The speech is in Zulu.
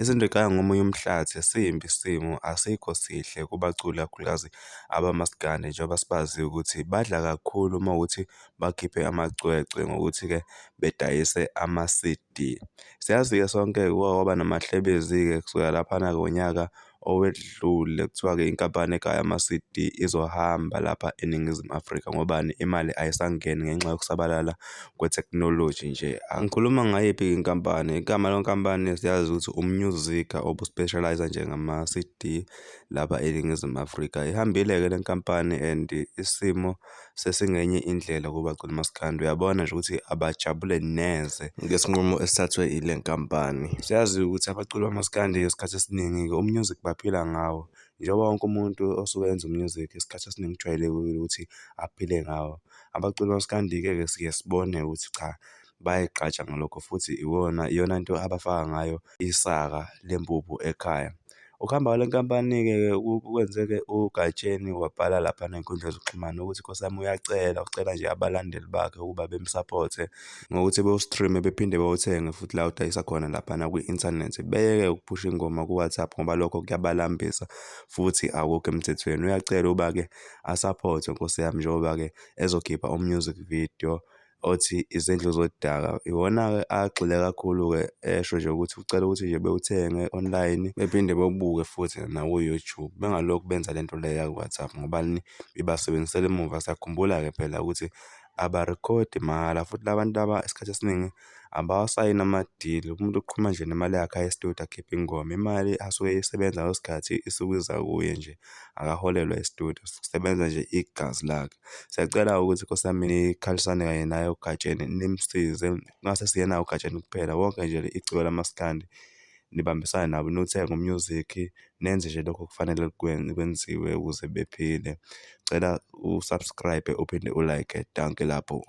Izinto ey'kaya ngomunye umhlathi simbi isimo asikho sihle kubaculi kakhulukazi abamaskandi njengoba sibaziyo ukuthi badla kakhulu uma kuwukuthi bakhiphe amacwecwe ngokuthi-ke bedayise ama-CD. Siyazi-ke sonke kwaba namahlebezi-ke kusukela laphana ngonyaka owedlule kuthiwa-ke inkampani egaya ama-CD izohamba lapha eNingizimu Afrika ngobani imali ayisangeni ngenxa yokusabalala kwethekhnoloji nje. Angikhuluma ngayiphi inkampani, igama lenkampani siyazi ukuthi umnyuzika obu-specialise-a nje ngama-CD lapha eNingizimu Afrika. Ihambile-ke le nkampani and isimo sesingenye indlela kubaculi maskandi. Uyabona nje ukuthi abajabule neze ngesinqumo esithathwe ile nkampani. Siyazi ukuthi abaculi bamaskandi isikhathi esiningi umusic baphila ngawo. Njengoba wonke umuntu osuke enza umusic isikhathi esiningi kujwayelekile ukuthi aphile ngawo. Abaculi bamaskandi-ke siye sibone ukuthi cha bayay'gqaja ngalokho futhi iyona nto abafaka ngayo isaka lempuphu ekhaya. Ukuhamba kwale nkampani-ke kwenzeke uGatsheni wabhala laphana ey'nkundleni zokuxhumana ukuthi Nkosi yami ucela nje abalandeli bakhe ukuba bemsaphothe ngokuthi bewu-stream-e bephinde bewuthenge futhi la udayisa khona laphana kwi-inthanethi. Beyeke ukuphusha ingoma ku-WhatsApp ngoba lokho kuyabalambisa futhi akukho emthethweni. Uyacela ukuba-ke asaphothwe Nkosi yami njengoba-ke ezokhipha umusic video othi izindlu zodaka. Iwona-ke agxile kakhulu-ke esho nje ukuthi ucela ukuthi nje bewuthenge online bephinde bewubuke futhi naku-YouTube. Bengalokhu benza lento le yaku-WhatsApp ngobani ibasebenzisela emuva. Siyakhumbula-ke phela ukuthi abarekhodi mahhala futhi la bantu laba isikhathi esiningi abawasayini ama-deal. Umuntu uqhuma nje nemali yakhe aye e-studio akhiphe ingoma. Imali asuke eyisebenza ngaleso sikhathi isuke iza kuye nje, akaholelwa e-studio, kusebenza nje igazi lakhe. Siyacela ukuthi Nkosi yami nikhalisane kanye naye uGatsheni nimsize. Kungase siyena uGatsheni kuphela, wonke nje iciko lamaskandi nibambisane nabo niwuthenge umusic, nenze nje lokho kufanele kwenziwe ukuze bephile. Cela usubscribe uphinde u-like dankie lapho.